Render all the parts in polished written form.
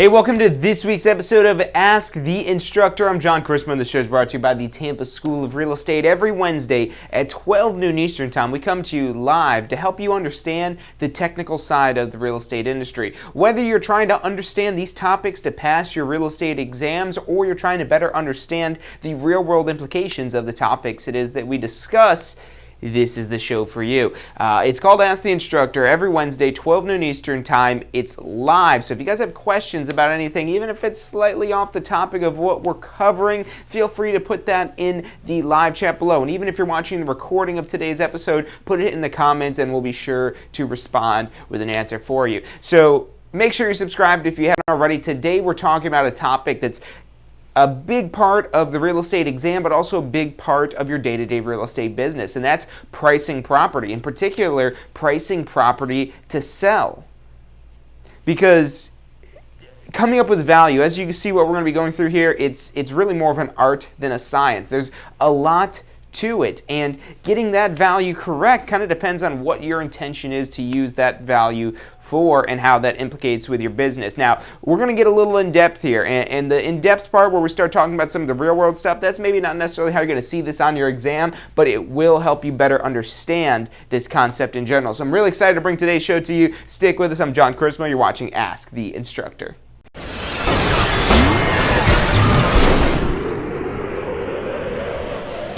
Hey, welcome to this week's episode of Ask the Instructor. I'm John Chrisman. The show is brought to you by the Tampa School of Real Estate. Every Wednesday at 12 noon Eastern Time, we come to you live to help you understand the technical side of the real estate industry. Whether you're trying to understand these topics to pass your real estate exams or you're trying to better understand the real-world implications of the topics it is that we discuss, this is the show for you. It's called Ask the Instructor. Every Wednesday, 12 noon Eastern Time. It's live. So if you guys have questions about anything, even if it's slightly off the topic of what we're covering, feel free to put that in the live chat below. And even if you're watching the recording of today's episode, put it in the comments and we'll be sure to respond with an answer for you. So make sure you're subscribed if you haven't already. Today we're talking about a topic that's a big part of the real estate exam, but also a big part of your day-to-day real estate business, and that's pricing property, in particular, pricing property to sell. Because coming up with value, as you can see what we're going to be going through here, it's really more of an art than a science. There's a lot to it, and getting that value correct kind of depends on what your intention is to use that value for and how that implicates with your business. Now, we're going to get a little in-depth here, and the in-depth part where we start talking about some of the real-world stuff, that's maybe not necessarily how you're going to see this on your exam, but it will help you better understand this concept in general. So I'm really excited to bring today's show to you. Stick with us. I'm John Chrismo. You're watching Ask the Instructor.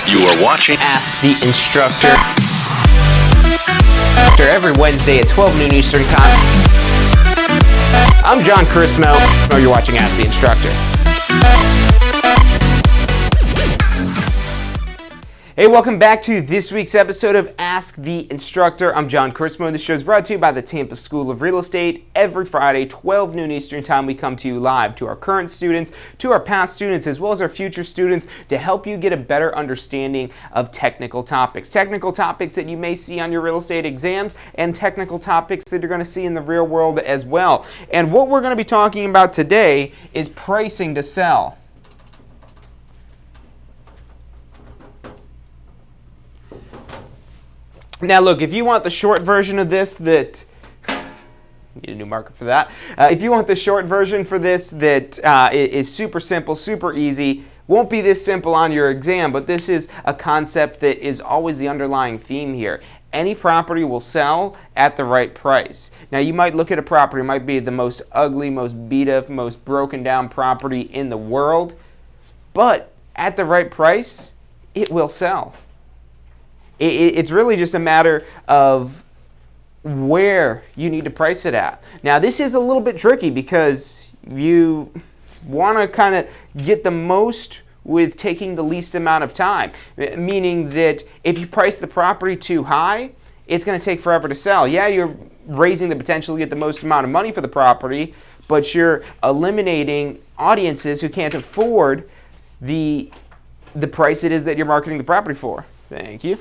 You are watching Ask the Instructor every Wednesday at 12 noon Eastern Time. I'm John Chrismo. You're watching Ask the Instructor. Hey, welcome back to this week's episode of Ask the Instructor. I'm John Chrismo. This show is brought to you by the Tampa School of Real Estate. Every Friday, 12 noon Eastern Time, we come to you live, to our current students, to our past students, as well as our future students, to help you get a better understanding of technical topics. Technical topics that you may see on your real estate exams, and technical topics that you're going to see in the real world as well. And what we're going to be talking about today is pricing to sell. Now look, if you want the short version of this need a new marker for that. If you want the short version for this that is super simple, super easy, won't be this simple on your exam, but this is a concept that is always the underlying theme here. Any property will sell at the right price. Now you might look at a property, it might be the most ugly, most beat up, most broken down property in the world, but at the right price, it will sell. It's really just a matter of where you need to price it at. Now, this is a little bit tricky because you want to kind of get the most with taking the least amount of time, meaning that if you price the property too high, it's going to take forever to sell. Yeah, you're raising the potential to get the most amount of money for the property, but you're eliminating audiences who can't afford the price it is that you're marketing the property for. Thank you.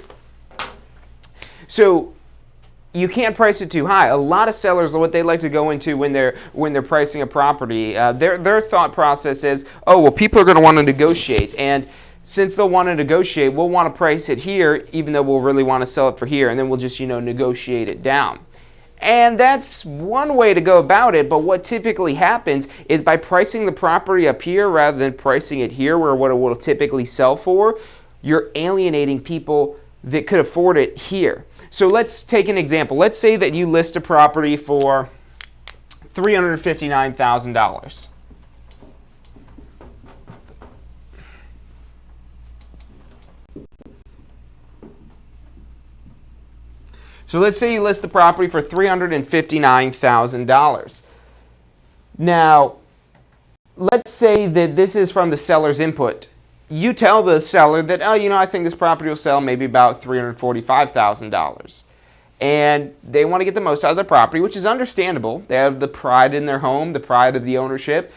So you can't price it too high. A lot of sellers, what they like to go into when they're pricing a property, their thought process is, oh, well, people are going to want to negotiate, and since they'll want to negotiate, we'll want to price it here, even though we'll really want to sell it for here, and then we'll just negotiate it down. And that's one way to go about it, but what typically happens is by pricing the property up here rather than pricing it here, where what it will typically sell for, you're alienating people that could afford it here. So let's take an example. Let's say that you list a property for $359,000. So let's say you list the property for $359,000. Now, let's say that this is from the seller's input. You tell the seller that, oh, I think this property will sell maybe about $345,000. And they want to get the most out of the property, which is understandable. They have the pride in their home, the pride of the ownership,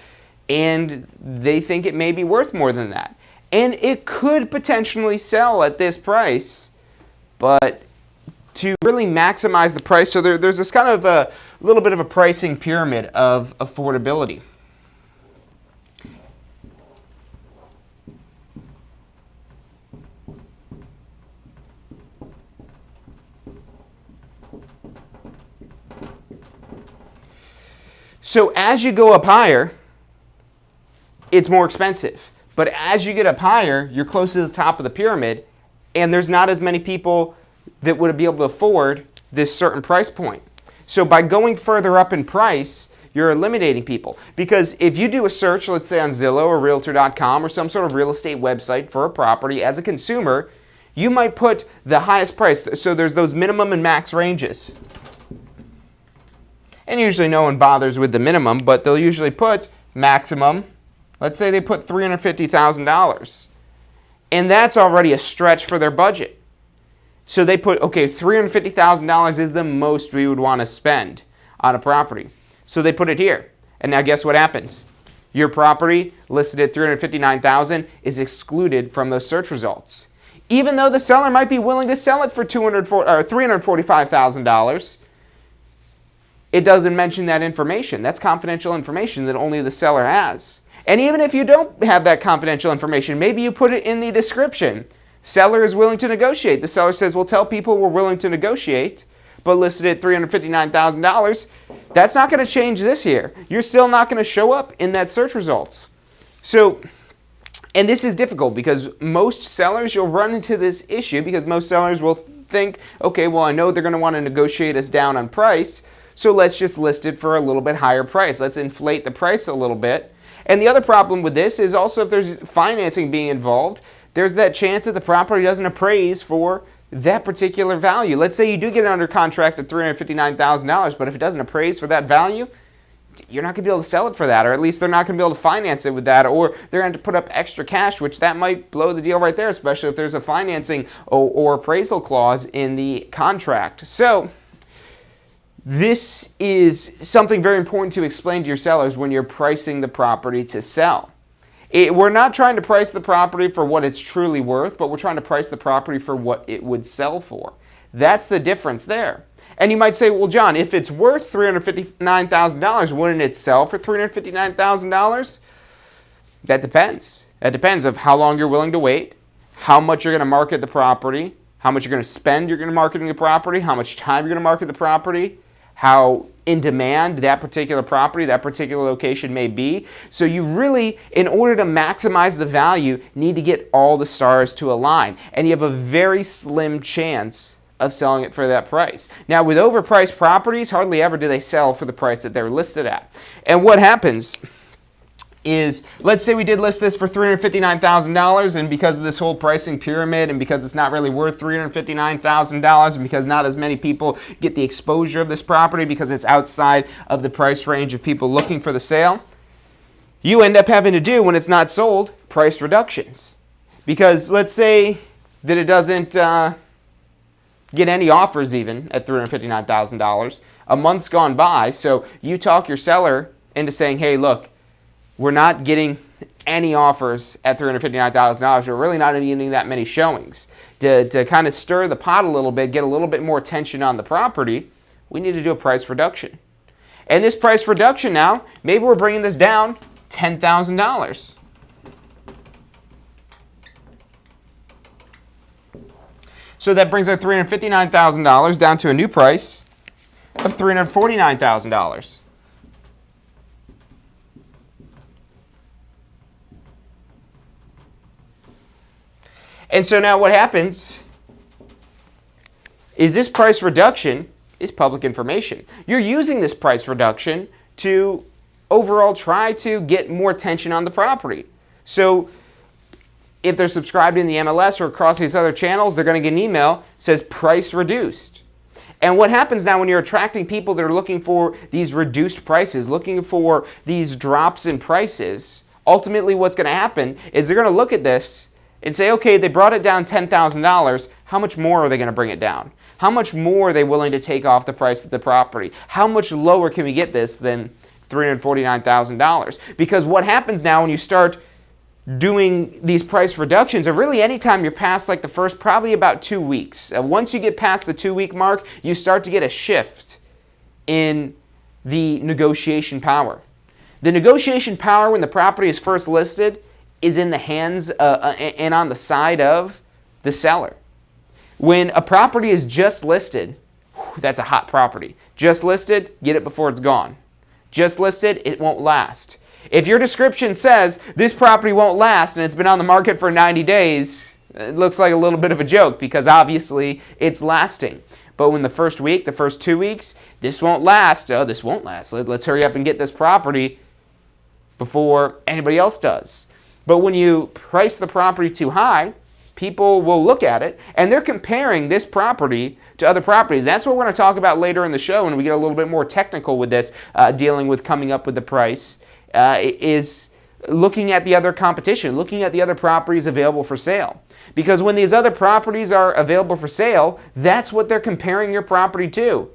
and they think it may be worth more than that. And it could potentially sell at this price, but to really maximize the price, so there's this kind of a little bit of a pricing pyramid of affordability. So as you go up higher, it's more expensive. But as you get up higher, you're close to the top of the pyramid, and there's not as many people that would be able to afford this certain price point. So by going further up in price, you're eliminating people. Because if you do a search, let's say on Zillow or Realtor.com or some sort of real estate website for a property as a consumer, you might put the highest price. So there's those minimum and max ranges. And usually no one bothers with the minimum, but they'll usually put maximum. Let's say they put $350,000. And that's already a stretch for their budget. So they put, okay, $350,000 is the most we would want to spend on a property. So they put it here. And now guess what happens? Your property listed at $359,000 is excluded from those search results. Even though the seller might be willing to sell it for $345,000, it doesn't mention that information. That's confidential information that only the seller has. And even if you don't have that confidential information, maybe you put it in the description. Seller is willing to negotiate. The seller says, well, tell people we're willing to negotiate, but listed at $359,000. That's not going to change this year. You're still not going to show up in that search results. So, and this is difficult because most sellers, you'll run into this issue because most sellers will think, okay, well, I know they're going to want to negotiate us down on price, so let's just list it for a little bit higher price. Let's inflate the price a little bit. And the other problem with this is also if there's financing being involved, there's that chance that the property doesn't appraise for that particular value. Let's say you do get it under contract at $359,000, but if it doesn't appraise for that value, you're not going to be able to sell it for that, or at least they're not going to be able to finance it with that, or they're going to put up extra cash, which that might blow the deal right there, especially if there's a financing or appraisal clause in the contract. So this is something very important to explain to your sellers when you're pricing the property to sell. We're not trying to price the property for what it's truly worth, but we're trying to price the property for what it would sell for. That's the difference there. And you might say, well, John, if it's worth $359,000, wouldn't it sell for $359,000? That depends. That depends of how long you're willing to wait, how much you're going to market the property, how much you're going to spend marketing the property, how much time you're going to market the property, how in demand that particular property, that particular location may be. So you really, in order to maximize the value, need to get all the stars to align. And you have a very slim chance of selling it for that price. Now, with overpriced properties, hardly ever do they sell for the price that they're listed at. And what happens is, let's say we did list this for $359,000, and because of this whole pricing pyramid, and because it's not really worth $359,000, and because not as many people get the exposure of this property because it's outside of the price range of people looking for the sale, you end up having to do, when it's not sold, price reductions. Because let's say that it doesn't get any offers even at $359,000. A month's gone by, so you talk your seller into saying, hey, look, we're not getting any offers at $359,000. We're really not even getting that many showings. To kind of stir the pot a little bit, get a little bit more attention on the property, we need to do a price reduction. And this price reduction now, maybe we're bringing this down $10,000. So that brings our $359,000 down to a new price of $349,000. And so now what happens is this price reduction is public information. You're using this price reduction to overall try to get more attention on the property. So if they're subscribed in the MLS or across these other channels, they're going to get an email that says price reduced. And what happens now when you're attracting people that are looking for these reduced prices, looking for these drops in prices, ultimately what's going to happen is they're going to look at this and say, okay, they brought it down $10,000. How much more are they going to bring it down? How much more are they willing to take off the price of the property? How much lower can we get this than $349,000? Because what happens now when you start doing these price reductions, or really anytime you're past like the first probably about 2 weeks, once you get past the 2-week mark, you start to get a shift in the negotiation power. The negotiation power when the property is first listed is in the hands and on the side of the seller. When a property is just listed, that's a hot property. Just listed, get it before it's gone. Just listed, it won't last. If your description says this property won't last and it's been on the market for 90 days, it looks like a little bit of a joke because obviously it's lasting. But when the first week, the first 2 weeks, this won't last. Oh, this won't last. Let's hurry up and get this property before anybody else does. But when you price the property too high, people will look at it and they're comparing this property to other properties. That's what we're going to talk about later in the show when we get a little bit more technical with this, dealing with coming up with the price, is looking at the other competition, looking at the other properties available for sale. Because when these other properties are available for sale, that's what they're comparing your property to.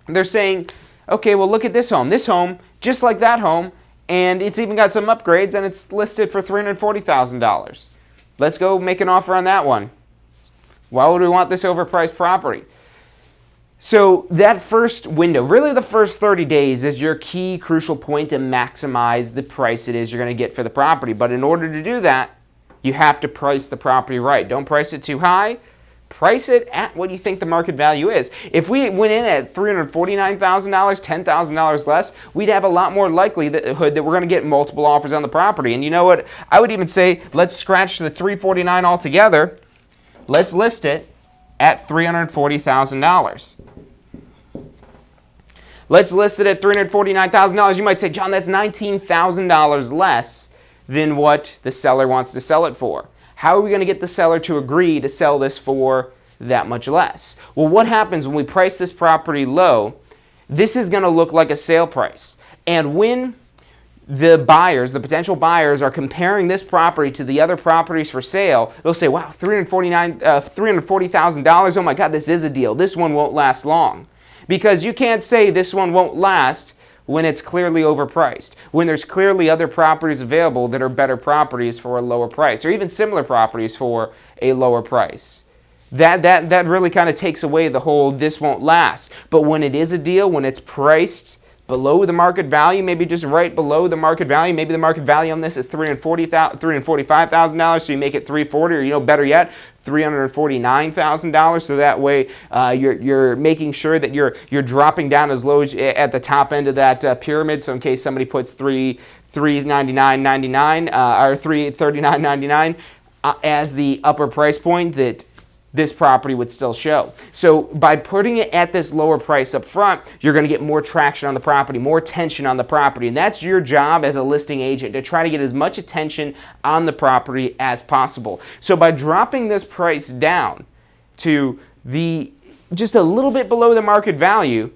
They're saying, okay, well, look at this home, just like that home, and it's even got some upgrades and it's listed for $340,000. Let's go make an offer on that one. Why would we want this overpriced property? So that first window, really the first 30 days, is your key crucial point to maximize the price it is you're going to get for the property. But in order to do that, you have to price the property right. Don't price it too high. Price it at what you think the market value is. If we went in at $349,000, $10,000 less, we'd have a lot more likelihood that we're going to get multiple offers on the property. And you know what? I would even say let's scratch the $349,000 altogether. Let's list it at $340,000. Let's list it at $349,000. You might say, John, that's $19,000 less than what the seller wants to sell it for. How are we going to get the seller to agree to sell this for that much less? Well, what happens when we price this property low? This is going to look like a sale price. And when the buyers, the potential buyers, are comparing this property to the other properties for sale, they'll say, wow, $340,000. Oh my God, this is a deal. This one won't last long. Because you can't say this one won't last when it's clearly overpriced, when there's clearly other properties available that are better properties for a lower price, or even similar properties for a lower price. That really kind of takes away the whole this won't last. But when it is a deal, when it's priced below the market value, maybe just right below the market value, maybe the market value on this is $345,000, so you make it $340,000, or better yet, $349,000. So that way you're making sure that you're dropping down as low as at the top end of that pyramid. So in case somebody puts $399.99 or $339.99 as the upper price point, that this property would still show. So by putting it at this lower price up front, you're going to get more traction on the property, more attention on the property. And that's your job as a listing agent, to try to get as much attention on the property as possible. So by dropping this price down to just a little bit below the market value,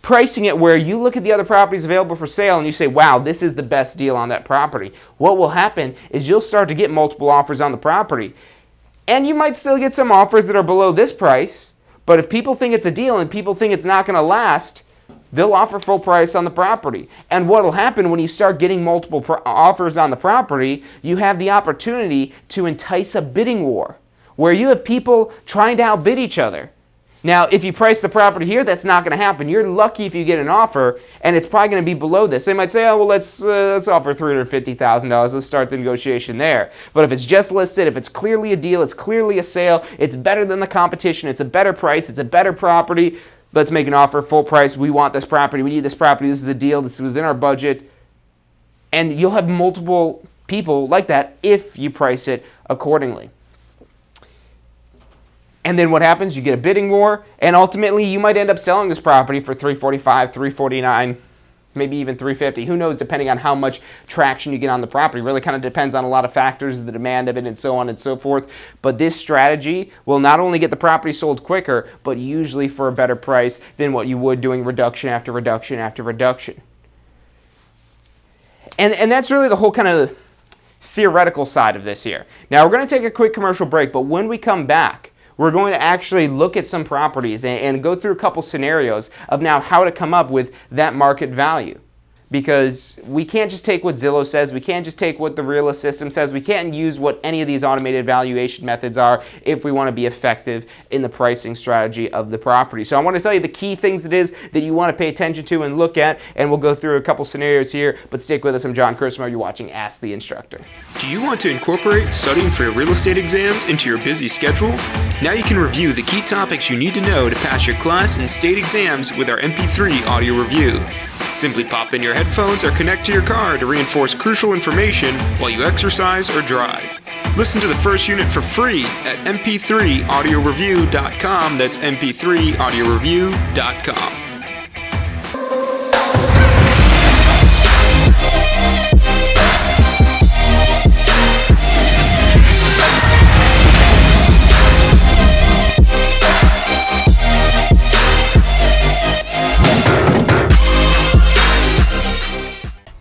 pricing it where you look at the other properties available for sale and you say, wow, this is the best deal on that property. What will happen is you'll start to get multiple offers on the property. And you might still get some offers that are below this price, but if people think it's a deal and people think it's not going to last, they'll offer full price on the property. And what will happen when you start getting multiple offers on the property, you have the opportunity to entice a bidding war, where you have people trying to outbid each other. Now, if you price the property here, that's not going to happen. You're lucky if you get an offer, and it's probably going to be below this. They might say, oh, well, let's offer $350,000. Let's start the negotiation there. But if it's just listed, if it's clearly a deal, it's clearly a sale, it's better than the competition, it's a better price, it's a better property, let's make an offer, full price. We want this property. We need this property. This is a deal. This is within our budget. And you'll have multiple people like that if you price it accordingly. And then what happens? You get a bidding war, and ultimately you might end up selling this property for $345,000, $349,000, maybe even $350,000. Who knows, depending on how much traction you get on the property. It really kind of depends on a lot of factors, the demand of it, and so on and so forth. But this strategy will not only get the property sold quicker, but usually for a better price than what you would doing reduction after reduction after reduction. And that's really the whole kind of theoretical side of this here. Now we're going to take a quick commercial break, but when we come back, we're going to actually look at some properties and go through a couple scenarios of now how to come up with that market value. Because we can't just take what Zillow says, we can't just take what the Realist system says, we can't use what any of these automated valuation methods are if we want to be effective in the pricing strategy of the property. So I want to tell you the key things it is that you want to pay attention to and look at, and we'll go through a couple scenarios here, but stick with us. I'm John Christmas. You're watching Ask the Instructor. Do you want to incorporate studying for your real estate exams into your busy schedule? Now you can review the key topics you need to know to pass your class and state exams with our MP3 audio review. Simply pop in your headphones or connect to your car to reinforce crucial information while you exercise or drive. Listen to the first unit for free at mp3audioreview.com. That's mp3audioreview.com.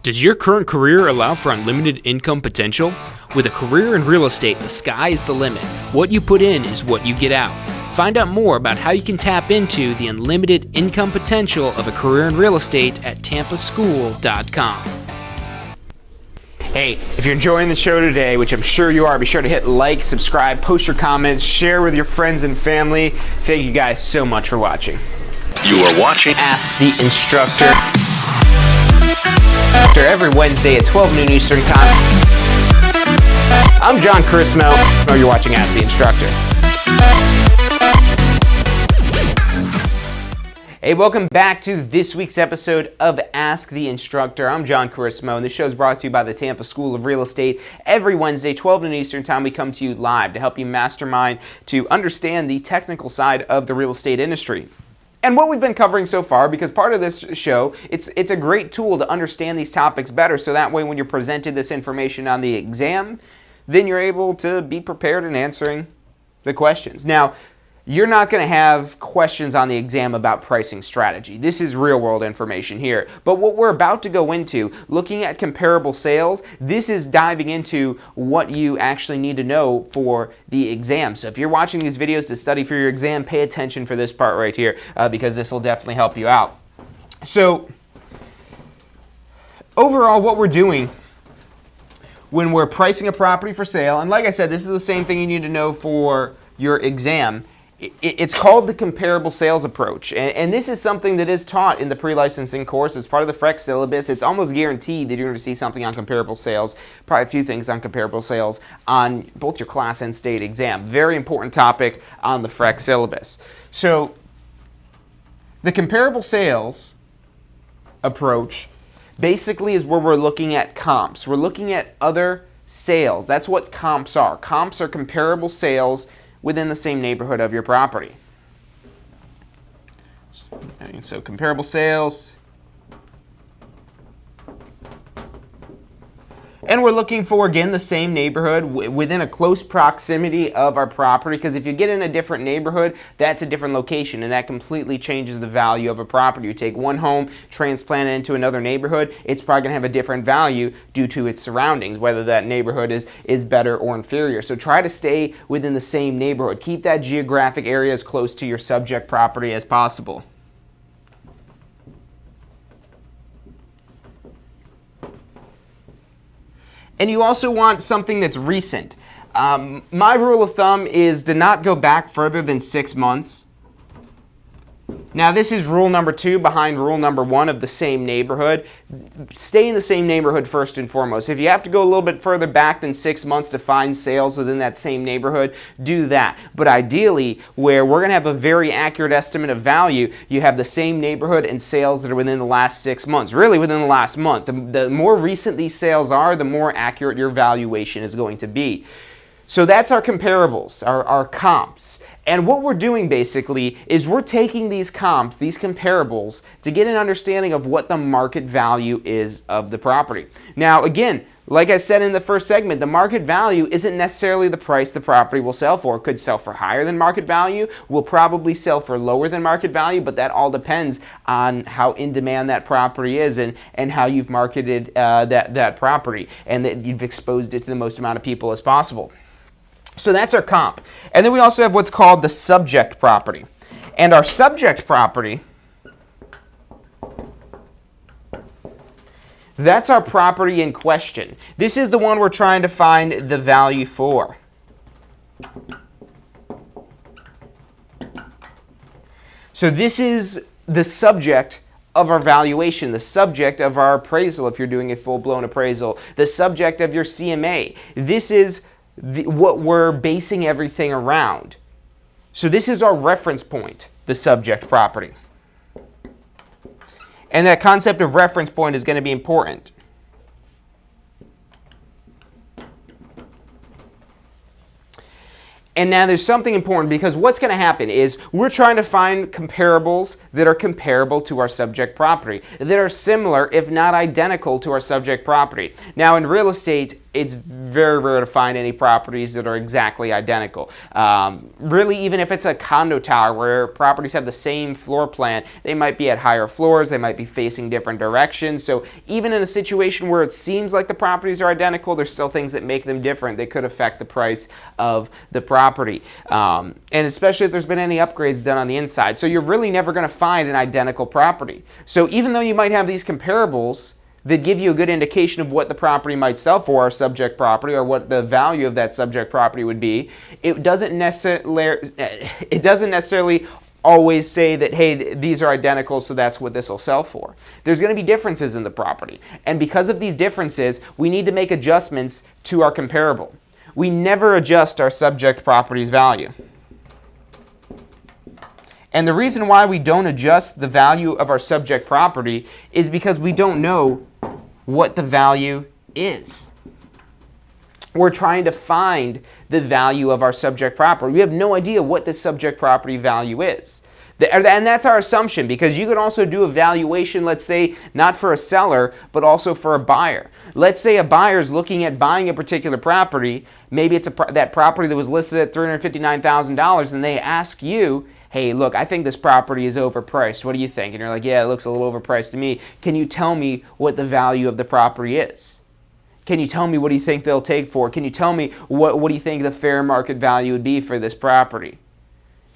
Does your current career allow for unlimited income potential? With a career in real estate, the sky is the limit. What you put in is what you get out. Find out more about how you can tap into the unlimited income potential of a career in real estate at tampaschool.com. Hey, if you're enjoying the show today, which I'm sure you are, be sure to hit like, subscribe, post your comments, share with your friends and family. Thank you guys so much for watching. You are watching Ask the Instructor. Every Wednesday at 12 noon Eastern Time. I'm John Chrismo. You're watching Ask the Instructor. Hey, welcome back to this week's episode of Ask the Instructor. I'm John Chrismo, and this show is brought to you by the Tampa School of Real Estate. Every Wednesday, 12 noon Eastern Time, we come to you live to help you mastermind to understand the technical side of the real estate industry. And what we've been covering so far, because part of this show, it's a great tool to understand these topics better, so that way when you're presented this information on the exam, then you're able to be prepared in answering the questions. Now, you're not going to have questions on the exam about pricing strategy. This is real-world information here. But what we're about to go into, looking at comparable sales, this is diving into what you actually need to know for the exam. So if you're watching these videos to study for your exam, pay attention for this part right here because this will definitely help you out. So overall, what we're doing when we're pricing a property for sale, and like I said, this is the same thing you need to know for your exam. It's called the comparable sales approach, and this is something that is taught in the pre-licensing course. It's part of the FREC syllabus. It's almost guaranteed that you're going to see something on comparable sales, probably a few things on comparable sales on both your class and state exam. Very important topic on the FREC syllabus. So the comparable sales approach basically is where we're looking at comps. We're looking at other sales. That's what comps are. Comps are comparable sales within the same neighborhood of your property. So comparable sales. And we're looking for, again, the same neighborhood within a close proximity of our property, because if you get in a different neighborhood, that's a different location, and that completely changes the value of a property. You take one home, transplant it into another neighborhood, it's probably going to have a different value due to its surroundings, whether that neighborhood is better or inferior. So try to stay within the same neighborhood. Keep that geographic area as close to your subject property as possible. And you also want something that's recent. My rule of thumb is to not go back further than 6 months. Now, this is rule number 2 behind rule number 1 of the same neighborhood. Stay in the same neighborhood first and foremost. If you have to go a little bit further back than 6 months to find sales within that same neighborhood, do that. But ideally, where we're going to have a very accurate estimate of value, you have the same neighborhood and sales that are within the last 6 months, really within the last month. The more recent these sales are, the more accurate your valuation is going to be. So that's our comparables, our comps. And what we're doing basically is we're taking these comps, these comparables, to get an understanding of what the market value is of the property. Now, again, like I said in the first segment, the market value isn't necessarily the price the property will sell for. It could sell for higher than market value, will probably sell for lower than market value, but that all depends on how in demand that property is and how you've marketed that property and that you've exposed it to the most amount of people as possible. So that's our comp. And then we also have what's called the subject property. And our subject property, that's our property in question. This is the one we're trying to find the value for. So this is the subject of our valuation, the subject of our appraisal if you're doing a full-blown appraisal, the subject of your CMA. This is what we're basing everything around. So this is our reference point, the subject property. And that concept of reference point is going to be important. And now there's something important, because what's going to happen is we're trying to find comparables that are comparable to our subject property, that are similar, if not identical, to our subject property. Now in real estate, it's very rare to find any properties that are exactly identical. Really, even if it's a condo tower where properties have the same floor plan, they might be at higher floors, they might be facing different directions. So even in a situation where it seems like the properties are identical, there's still things that make them different that could affect the price of the property. And especially if there's been any upgrades done on the inside. So you're really never going to find an identical property. So even though you might have these comparables that give you a good indication of what the property might sell for, our subject property, or what the value of that subject property would be, it doesn't necessarily always say that, hey, these are identical, so that's what this will sell for. There's going to be differences in the property. And because of these differences, we need to make adjustments to our comparable. We never adjust our subject property's value. And the reason why we don't adjust the value of our subject property is because we don't know what the value is. We're trying to find the value of our subject property. We have no idea what the subject property value is. And that's our assumption, because you can also do a valuation, let's say, not for a seller, but also for a buyer. Let's say a buyer is looking at buying a particular property. Maybe it's that property that was listed at $359,000, and they ask you, hey, look, I think this property is overpriced. What do you think? And you're like, yeah, it looks a little overpriced to me. Can you tell me what the value of the property is? Can you tell me what do you think they'll take for? Can you tell me what do you think the fair market value would be for this property?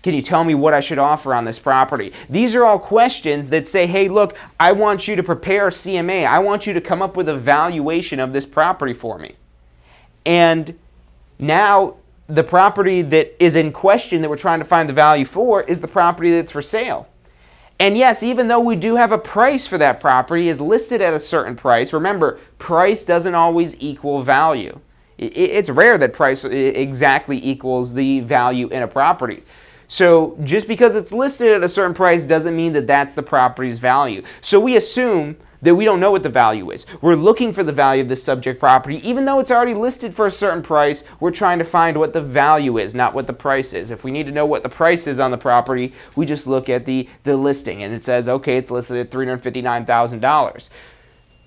Can you tell me what I should offer on this property? These are all questions that say, hey, look, I want you to prepare a CMA. I want you to come up with a valuation of this property for me. And now the property that is in question that we're trying to find the value for is the property that's for sale. And yes, even though we do have a price for that property, is listed at a certain price. Remember, price doesn't always equal value. It's rare that price exactly equals the value in a property. So just because it's listed at a certain price doesn't mean that that's the property's value. So we assume that we don't know what the value is. We're looking for the value of this subject property. Even though it's already listed for a certain price, we're trying to find what the value is, not what the price is. If we need to know what the price is on the property, we just look at the listing, and it says, okay, it's listed at $359,000.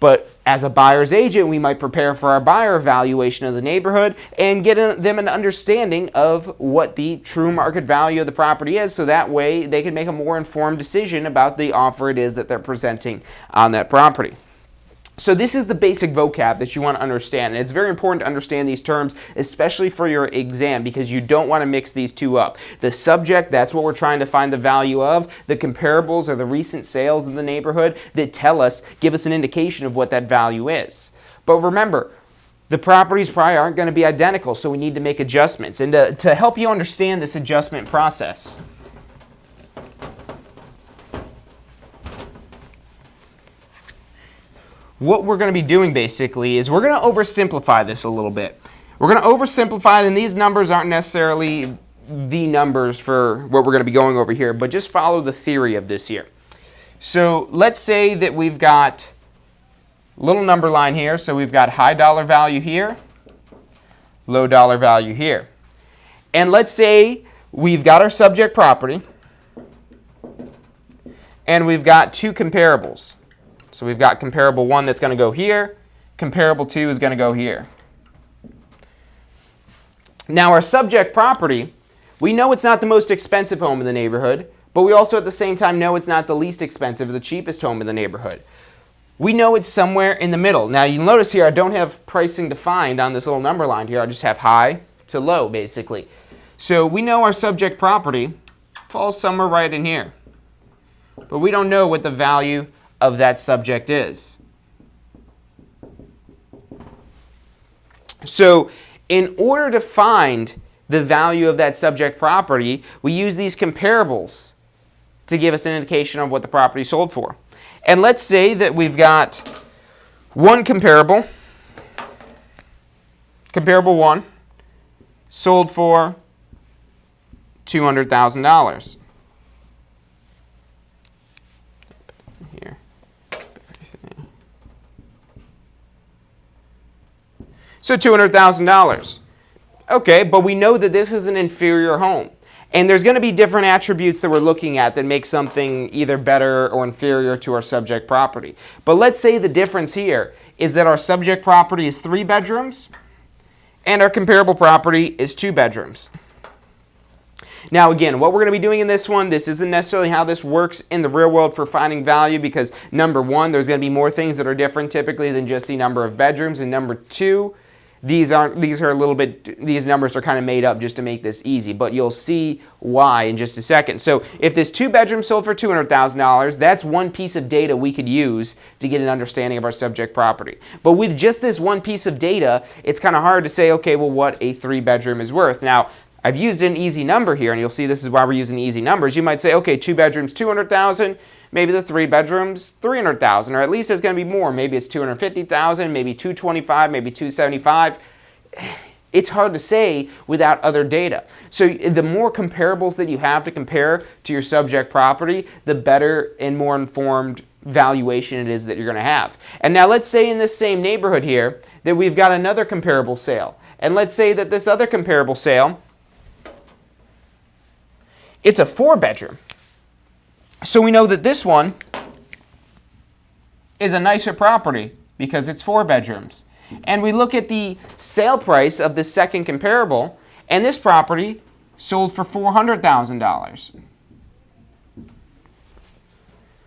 But as a buyer's agent, we might prepare for our buyer evaluation of the neighborhood and get them an understanding of what the true market value of the property is, so that way they can make a more informed decision about the offer it is that they're presenting on that property. So this is the basic vocab that you want to understand. And it's very important to understand these terms, especially for your exam, because you don't want to mix these two up. The subject, that's what we're trying to find the value of. The comparables are the recent sales in the neighborhood that give us an indication of what that value is. But remember, the properties probably aren't going to be identical, so we need to make adjustments. And to help you understand this adjustment process, what we're going to be doing basically is we're going to oversimplify this a little bit. We're going to oversimplify it, and these numbers aren't necessarily the numbers for what we're going to be going over here, but just follow the theory of this here. So let's say that we've got a little number line here. So we've got high dollar value here, low dollar value here. And let's say we've got our subject property, and we've got two comparables. So we've got comparable 1 that's going to go here. Comparable 2 is going to go here. Now our subject property, we know it's not the most expensive home in the neighborhood, but we also at the same time know it's not the least expensive or the cheapest home in the neighborhood. We know it's somewhere in the middle. Now you'll notice here I don't have pricing defined on this little number line here. I just have high to low basically. So we know our subject property falls somewhere right in here. But we don't know what the value of that subject is. So in order to find the value of that subject property, we use these comparables to give us an indication of what the property sold for. And let's say that we've got one comparable, comparable 1, sold for $200,000. Here. So $200,000. Okay, but we know that this is an inferior home. And there's going to be different attributes that we're looking at that make something either better or inferior to our subject property. But let's say the difference here is that our subject property is 3 bedrooms and our comparable property is 2 bedrooms. Now again, what we're going to be doing in this one, this isn't necessarily how this works in the real world for finding value, because number one, there's going to be more things that are different typically than just the number of bedrooms, and number two, these numbers are kind of made up just to make this easy, but you'll see why in just a second. So if this 2 bedrooms sold for $200,000, that's one piece of data we could use to get an understanding of our subject property. But with just this one piece of data, it's kind of hard to say, okay, well, what a 3 bedroom is worth. Now, I've used an easy number here, and you'll see this is why we're using easy numbers. You might say, okay, 2 bedrooms, 200,000, maybe the 3 bedrooms, 300,000, or at least it's going to be more. Maybe it's 250,000, maybe 225, maybe 275. It's hard to say without other data. So the more comparables that you have to compare to your subject property, the better and more informed valuation it is that you're going to have. And now let's say in this same neighborhood here that we've got another comparable sale. And let's say that this other comparable sale, it's a 4 bedroom. So we know that this one is a nicer property because it's 4 bedrooms. And we look at the sale price of this second comparable, and this property sold for $400,000.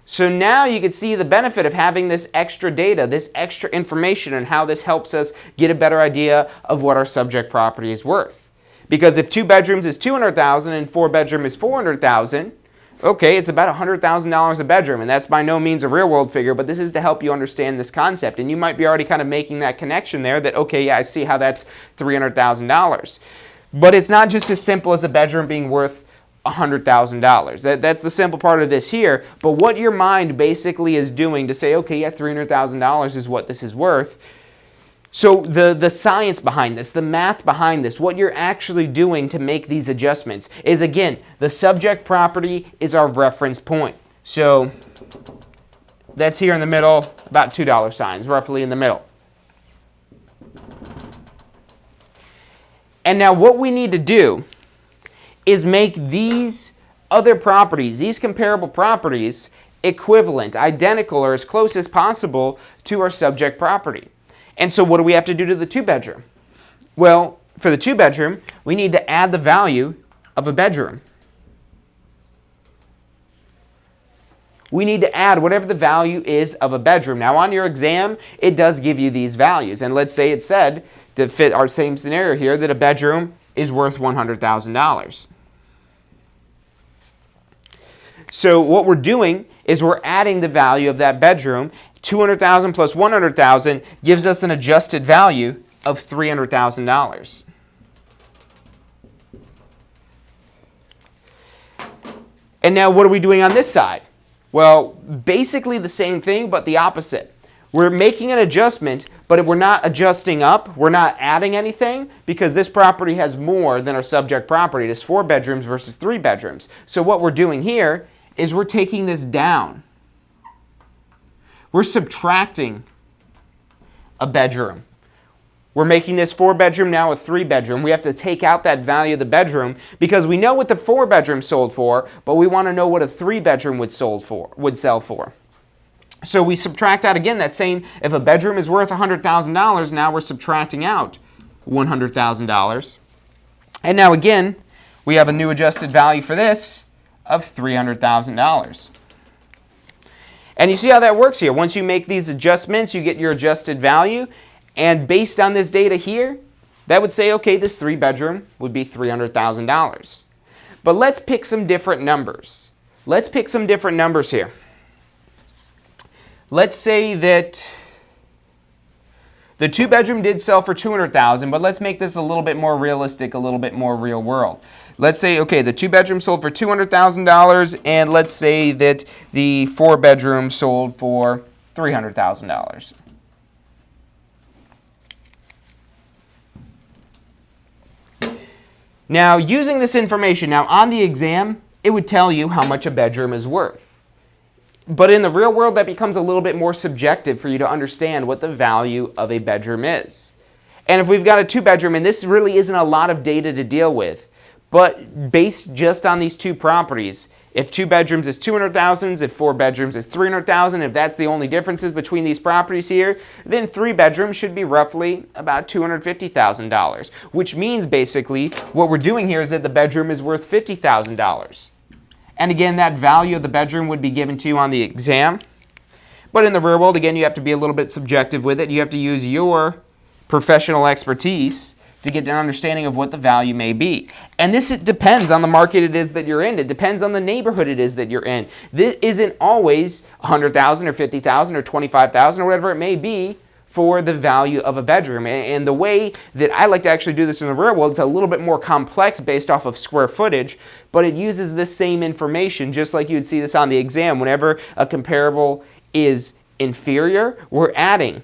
So now you can see the benefit of having this extra data, this extra information, and how this helps us get a better idea of what our subject property is worth. Because if 2 bedrooms is $200,000 and 4 bedroom is $400,000, okay, it's about $100,000 a bedroom, and that's by no means a real world figure, but this is to help you understand this concept. And you might be already kind of making that connection there that, okay, yeah, I see how that's $300,000. But it's not just as simple as a bedroom being worth $100,000. That's the simple part of this here. But what your mind basically is doing to say, okay, yeah, $300,000 is what this is worth. So the science behind this, the math behind this, what you're actually doing to make these adjustments is, again, the subject property is our reference point. So that's here in the middle, about $2 signs, roughly in the middle. And now what we need to do is make these other properties, these comparable properties, equivalent, identical, or as close as possible to our subject property. And so what do we have to do to the 2 bedroom? Well, for the 2 bedroom, we need to add the value of a bedroom. We need to add whatever the value is of a bedroom. Now on your exam, it does give you these values. And let's say it said, to fit our same scenario here, that a bedroom is worth $100,000. So what we're doing is we're adding the value of that bedroom. 200,000 plus 100,000 gives us an adjusted value of $300,000. And now what are we doing on this side? Well, basically the same thing, but the opposite. We're making an adjustment, but we're not adjusting up. We're not adding anything because this property has more than our subject property. It is 4 bedrooms versus 3 bedrooms. So what we're doing here is we're taking this down. We're subtracting a bedroom. We're making this 4 bedroom now a 3 bedroom. We have to take out that value of the bedroom because we know what the 4 bedroom sold for, but we want to know what a 3 bedroom would sell for. So we subtract out again that same, if a bedroom is worth $100,000, now we're subtracting out $100,000. And now again, we have a new adjusted value for this of $300,000. And you see how that works here. Once you make these adjustments, you get your adjusted value. And based on this data here, that would say, okay, this 3 bedroom would be $300,000. But let's pick some different numbers. Let's pick some different numbers here. Let's say that the 2 bedroom did sell for $200,000, but let's make this a little bit more realistic, a little bit more real world. Let's say, okay, the 2 bedroom sold for $200,000, and let's say that the 4 bedroom sold for $300,000. Now, using this information, now on the exam, it would tell you how much a bedroom is worth. But in the real world, that becomes a little bit more subjective for you to understand what the value of a bedroom is. And if we've got a 2-bedroom, and this really isn't a lot of data to deal with, but based just on these 2 properties, if 2 bedrooms is $200,000, if 4 bedrooms is $300,000, if that's the only differences between these properties here, then 3 bedrooms should be roughly about $250,000, which means basically what we're doing here is that the bedroom is worth $50,000. And again, that value of the bedroom would be given to you on the exam. But in the real world, again, you have to be a little bit subjective with it. You have to use your professional expertise to get an understanding of what the value may be. And this it depends on the market it is that you're in. It depends on the neighborhood it is that you're in. This isn't always $100,000 or $50,000 or $25,000 or whatever it may be for the value of a bedroom. And the way that I like to actually do this in the real world, it's a little bit more complex based off of square footage, but it uses this same information just like you'd see this on the exam. Whenever a comparable is inferior, we're adding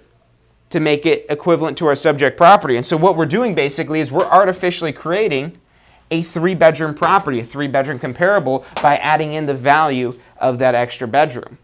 to make it equivalent to our subject property. And so what we're doing basically is we're artificially creating a 3-bedroom property, a 3-bedroom comparable, by adding in the value of that extra bedroom.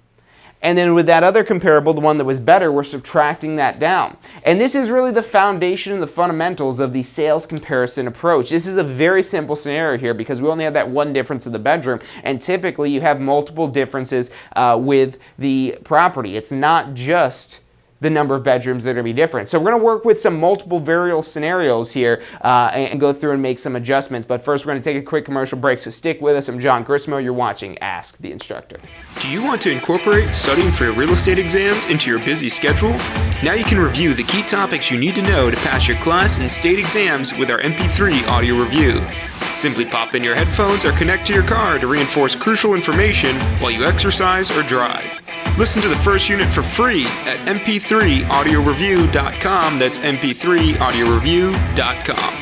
And then with that other comparable, the one that was better, we're subtracting that down. And this is really the foundation and the fundamentals of the sales comparison approach. This is a very simple scenario here because we only have that one difference in the bedroom, and typically you have multiple differences with the property. It's not just the number of bedrooms that are going to be different. So we're going to work with some multiple variable scenarios here and go through and make some adjustments. But first, we're going to take a quick commercial break, so stick with us. I'm John Grismo. You're watching Ask the Instructor. Do you want to incorporate studying for your real estate exams into your busy schedule? Now you can review the key topics you need to know to pass your class and state exams with our MP3 audio review. Simply pop in your headphones or connect to your car to reinforce crucial information while you exercise or drive. Listen to the first unit for free at mp3audioreview.com. That's mp3audioreview.com.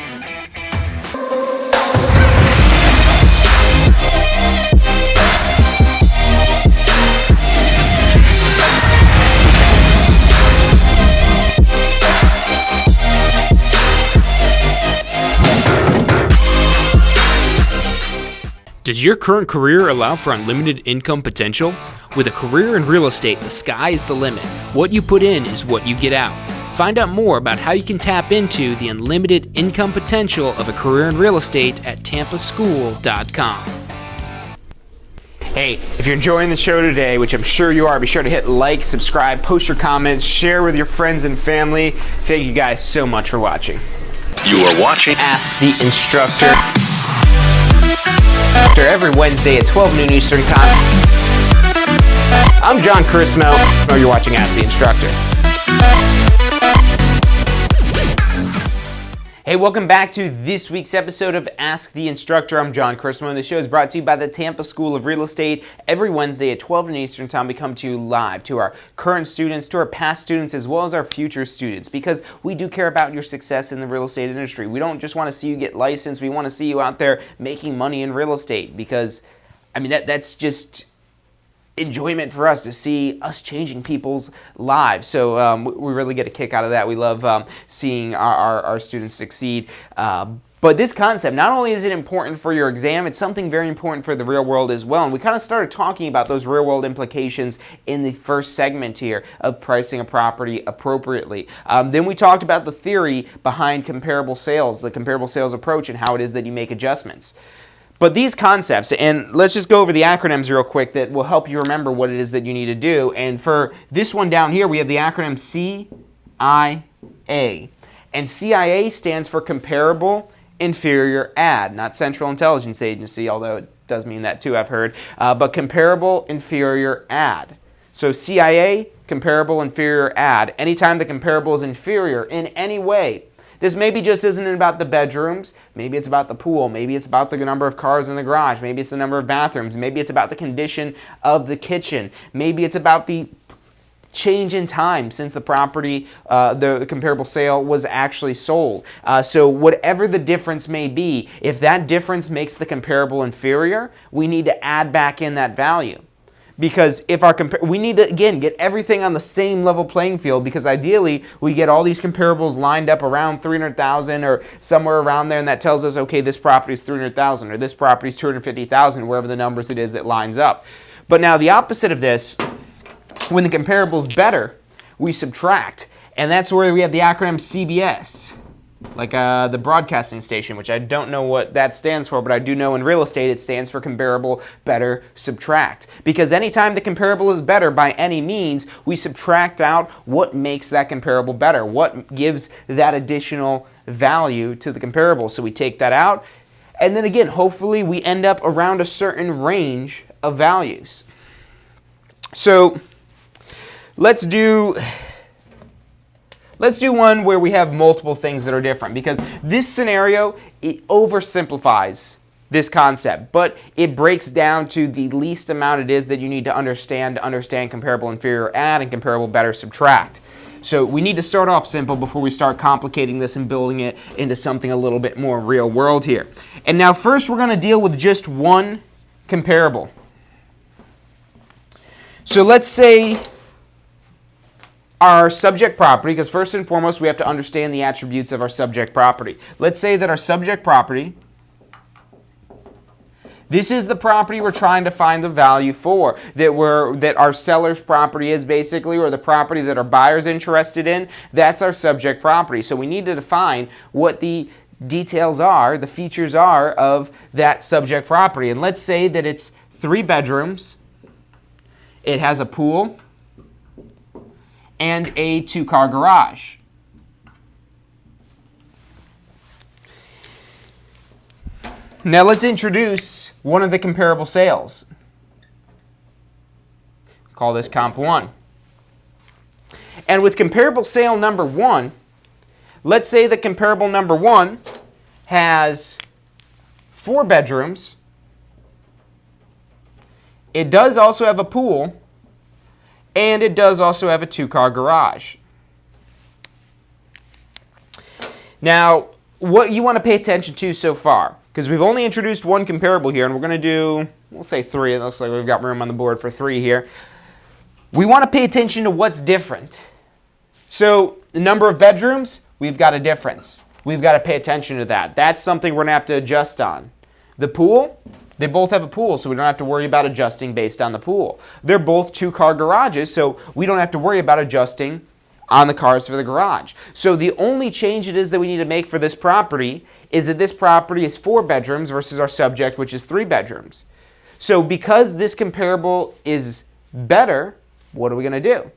Does your current career allow for unlimited income potential? With a career in real estate, the sky is the limit. What you put in is what you get out. Find out more about how you can tap into the unlimited income potential of a career in real estate at tampaschool.com. Hey, if you're enjoying the show today, which I'm sure you are, be sure to hit like, subscribe, post your comments, share with your friends and family. Thank you guys so much for watching. You are watching Ask the Instructor. Every Wednesday at 12 noon Eastern Time. I'm John Crismo. You're watching Ask the Instructor. Hey, welcome back to this week's episode of Ask the Instructor. I'm John Crismo, and the show is brought to you by the Tampa School of Real Estate. Every Wednesday at 12 noon Eastern Time, we come to you live to our current students, to our past students, as well as our future students, because we do care about your success in the real estate industry. We don't just want to see you get licensed. We want to see you out there making money in real estate, because, I mean, that's just enjoyment for us to see us changing people's lives. So we really get a kick out of that. We love seeing our students succeed. But this concept, not only is it important for your exam, it's something very important for the real world as well. And we kind of started talking about those real world implications in the first segment here of pricing a property appropriately. Then we talked about the theory behind comparable sales, the comparable sales approach, and how it is that you make adjustments. But these concepts, and let's just go over the acronyms real quick that will help you remember what it is that you need to do. And for this one down here, we have the acronym CIA. And CIA stands for Comparable Inferior Add, not Central Intelligence Agency, although it does mean that too, I've heard, but Comparable Inferior Add. So CIA, Comparable Inferior Add. Anytime the comparable is inferior in any way. This maybe just isn't about the bedrooms, maybe it's about the pool, maybe it's about the number of cars in the garage, maybe it's the number of bathrooms, maybe it's about the condition of the kitchen, maybe it's about the change in time since the property, the comparable sale was actually sold. So whatever the difference may be, if that difference makes the comparable inferior, we need to add back in that value. Because if we need to, again, get everything on the same level playing field, because ideally we get all these comparables lined up around 300,000 or somewhere around there, and that tells us, okay, this property is 300,000 or this property is 250,000, wherever the numbers it is that lines up. But now the opposite of this, when the comparable is better, we subtract. And that's where we have the acronym CBS. like the broadcasting station, which I don't know what that stands for, but I do know in real estate it stands for comparable, better, subtract. Because anytime the comparable is better by any means, we subtract out what makes that comparable better, what gives that additional value to the comparable. So we take that out, and then again, hopefully we end up around a certain range of values. So let's do one where we have multiple things that are different, because this scenario, it oversimplifies this concept, but it breaks down to the least amount it is that you need to understand comparable inferior add and comparable better subtract. So we need to start off simple before we start complicating this and building it into something a little bit more real world here. And now first we're going to deal with just one comparable. So let's say our subject property, because first and foremost we have to understand the attributes of our subject property. Let's say that our subject property, this is the property we're trying to find the value for, that our seller's property is basically, or the property that our buyer's interested in. That's our subject property. So we need to define what the details are, the features are of that subject property. And let's say that it's 3 bedrooms, it has a pool, and a 2-car garage. Now let's introduce one of the comparable sales. Call this comp 1. And with comparable sale number 1, let's say that comparable number 1 has 4 bedrooms. It does also have a pool, and it does also have a 2-car garage. Now, what you want to pay attention to so far, because we've only introduced one comparable here, and we're going to do, we'll say 3. It looks like we've got room on the board for 3 here. We want to pay attention to what's different. So the number of bedrooms, we've got a difference. We've got to pay attention to that. That's something we're going to have to adjust on. The pool, they both have a pool, so we don't have to worry about adjusting based on the pool. They're both 2-car garages, so we don't have to worry about adjusting on the cars for the garage. So the only change it is that we need to make for this property is that this property is 4 bedrooms versus our subject, which is 3 bedrooms. So because this comparable is better, what are we going to do?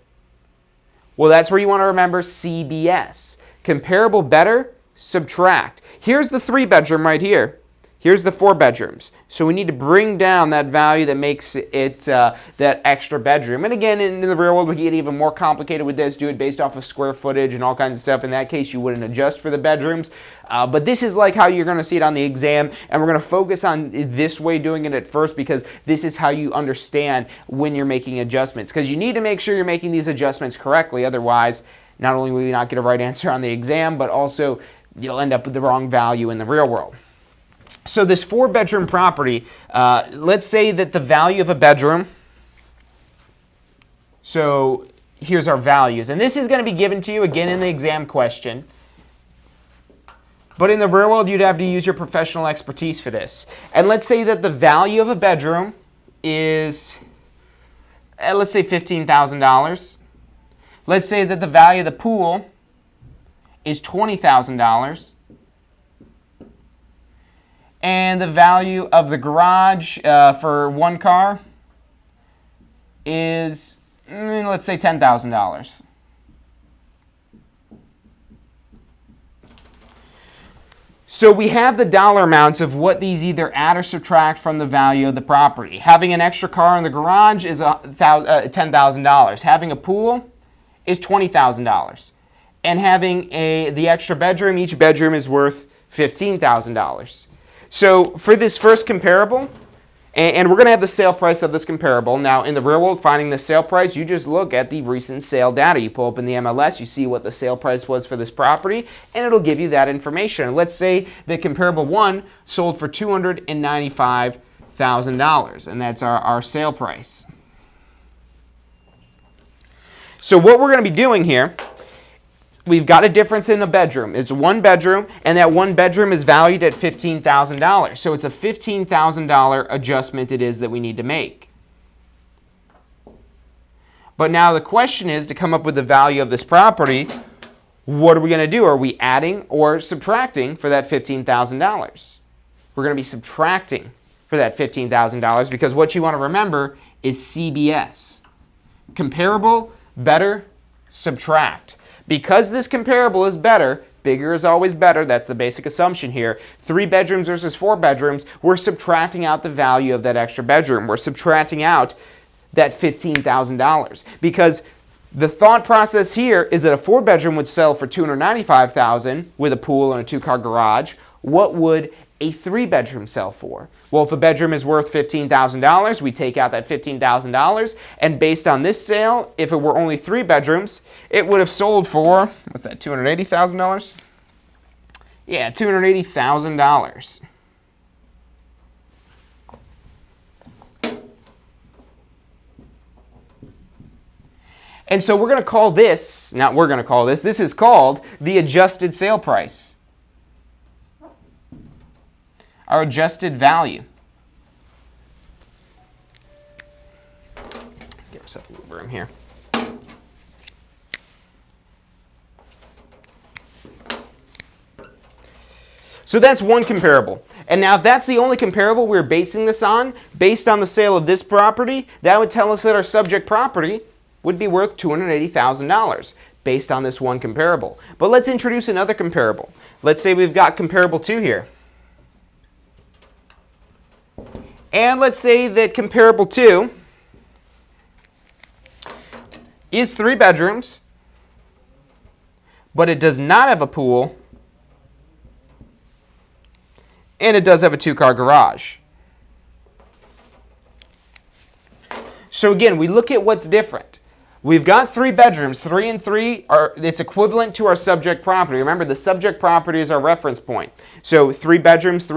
Well, that's where you want to remember CBS. Comparable better, subtract. Here's the 3 bedroom right here. Here's the 4 bedrooms. So we need to bring down that value that makes it that extra bedroom. And again, in the real world, we get even more complicated with this. Do it based off of square footage and all kinds of stuff. In that case, you wouldn't adjust for the bedrooms. But this is like how you're going to see it on the exam. And we're going to focus on this way doing it at first, because this is how you understand when you're making adjustments. Because you need to make sure you're making these adjustments correctly. Otherwise, not only will you not get a right answer on the exam, but also you'll end up with the wrong value in the real world. So this 4-bedroom property, let's say that the value of a bedroom, so here's our values. And this is going to be given to you again in the exam question. But in the real world, you'd have to use your professional expertise for this. And let's say that the value of a bedroom is, let's say $15,000. Let's say that the value of the pool is $20,000. And the value of the garage for 1 car is, let's say, $10,000. So we have the dollar amounts of what these either add or subtract from the value of the property. Having an extra car in the garage is $10,000. Having a pool is $20,000. And having the extra bedroom, each bedroom is worth $15,000. So for this first comparable, and we're going to have the sale price of this comparable. Now, in the real world, finding the sale price, you just look at the recent sale data. You pull up in the MLS, you see what the sale price was for this property, and it'll give you that information. Let's say that comparable 1 sold for $295,000, and that's our sale price. So what we're going to be doing here, we've got a difference in a bedroom. It's 1 bedroom, and that 1 bedroom is valued at $15,000. So it's a $15,000 adjustment it is that we need to make. But now the question is, to come up with the value of this property, what are we going to do? Are we adding or subtracting for that $15,000? We're going to be subtracting for that $15,000 because what you want to remember is CBS. Comparable, better, subtract. Because this comparable is better, bigger is always better, that's the basic assumption here. 3 bedrooms versus 4 bedrooms, we're subtracting out the value of that extra bedroom. We're subtracting out that $15,000 because the thought process here is that a 4-bedroom would sell for $295,000 with a pool and a 2-car garage. What would a 3-bedroom sell for? Well, if a bedroom is worth $15,000, we take out that $15,000, and based on this sale, if it were only 3 bedrooms, it would have sold for, what's that, $280,000? Yeah, $280,000. And so we're going to call this, not we're going to call this is called the adjusted sale price. Our adjusted value. Let's give ourselves a little room here. So that's one comparable. And now if that's the only comparable we're basing this on, based on the sale of this property, that would tell us that our subject property would be worth $280,000 based on this one comparable. But let's introduce another comparable. Let's say we've got comparable 2 here. And let's say that comparable 2 is 3 bedrooms, but it does not have a pool, and it does have a 2-car garage. So again, we look at what's different. We've got 3 bedrooms. 3 and 3 it's equivalent to our subject property. Remember, the subject property is our reference point. So 3 bedrooms,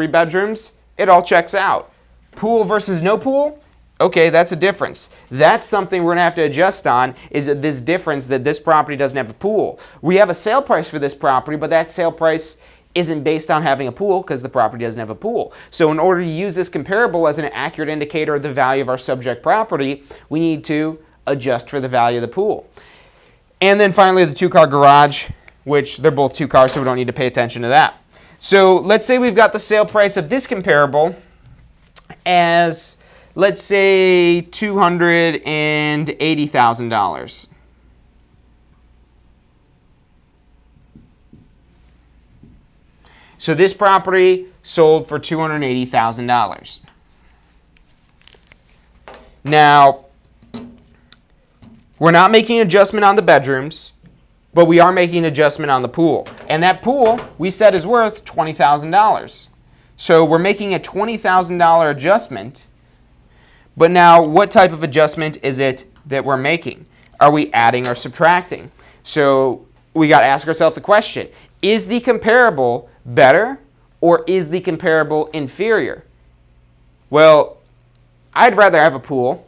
it all checks out. Pool versus no pool? Okay, that's a difference. That's something we're going to have to adjust on, is this difference that this property doesn't have a pool. We have a sale price for this property, but that sale price isn't based on having a pool because the property doesn't have a pool. So in order to use this comparable as an accurate indicator of the value of our subject property, we need to adjust for the value of the pool. And then finally the 2-car garage, which they're both 2 cars, so we don't need to pay attention to that. So let's say we've got the sale price of this comparable as, let's say, $280,000. So this property sold for $280,000. Now, we're not making an adjustment on the bedrooms, but we are making an adjustment on the pool. And that pool, we said, is worth $20,000. So we're making a $20,000 adjustment. But now, what type of adjustment is it that we're making? Are we adding or subtracting? So we got to ask ourselves the question, is the comparable better or is the comparable inferior? Well, I'd rather have a pool.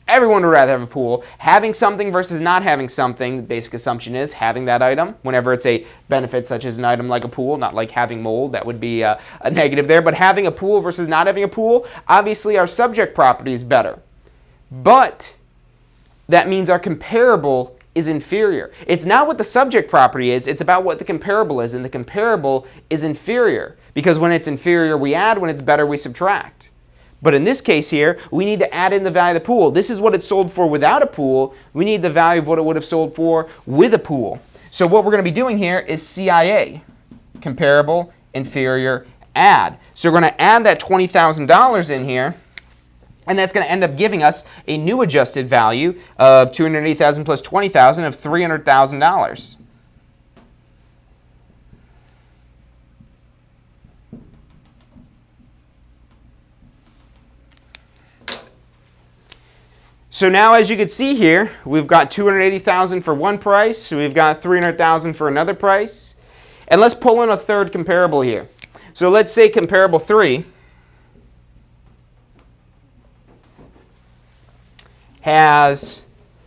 Everyone would rather have a pool. Having something versus not having something, the basic assumption is having that item. Whenever it's a benefit such as an item like a pool, not like having mold, that would be a negative there. But having a pool versus not having a pool, obviously our subject property is better. But that means our comparable is inferior. It's not what the subject property is, it's about what the comparable is. And the comparable is inferior. Because when it's inferior, we add. When it's better, we subtract. But in this case here, we need to add in the value of the pool. This is what it sold for without a pool. We need the value of what it would have sold for with a pool. So what we're going to be doing here is CIA, comparable, inferior, add. So we're going to add that $20,000 in here, and that's going to end up giving us a new adjusted value of $280,000 plus $20,000 of $300,000. So now, as you can see here, we've got $280,000 for one price, we've got $300,000 for another price, and let's pull in a third comparable here. So let's say comparable 3 has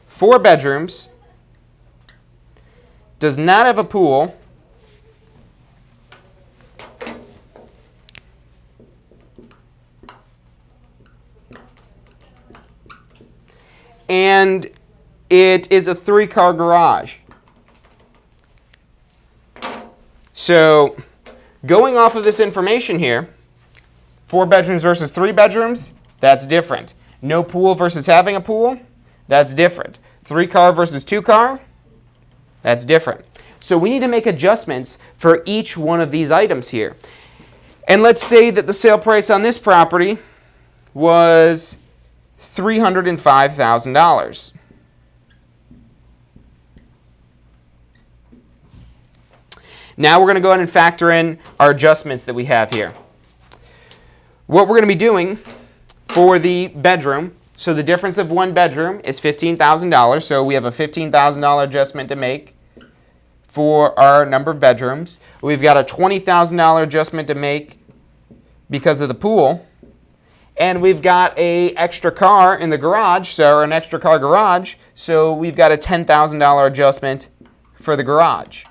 4 bedrooms, does not have a pool, and it is a 3-car garage. So going off of this information here, 4 bedrooms versus 3 bedrooms, that's different. No pool versus having a pool, that's different. 3-car versus 2-car, that's different. So we need to make adjustments for each one of these items here. And let's say that the sale price on this property was $305,000. Now we're going to go ahead and factor in our adjustments that we have here. What we're going to be doing for the bedroom, so the difference of one bedroom is $15,000, so we have a $15,000 adjustment to make for our number of bedrooms. We've got a $20,000 adjustment to make because of the pool, and we've got an extra car in the garage, so an extra car garage, so we've got a $10,000 adjustment for the garage.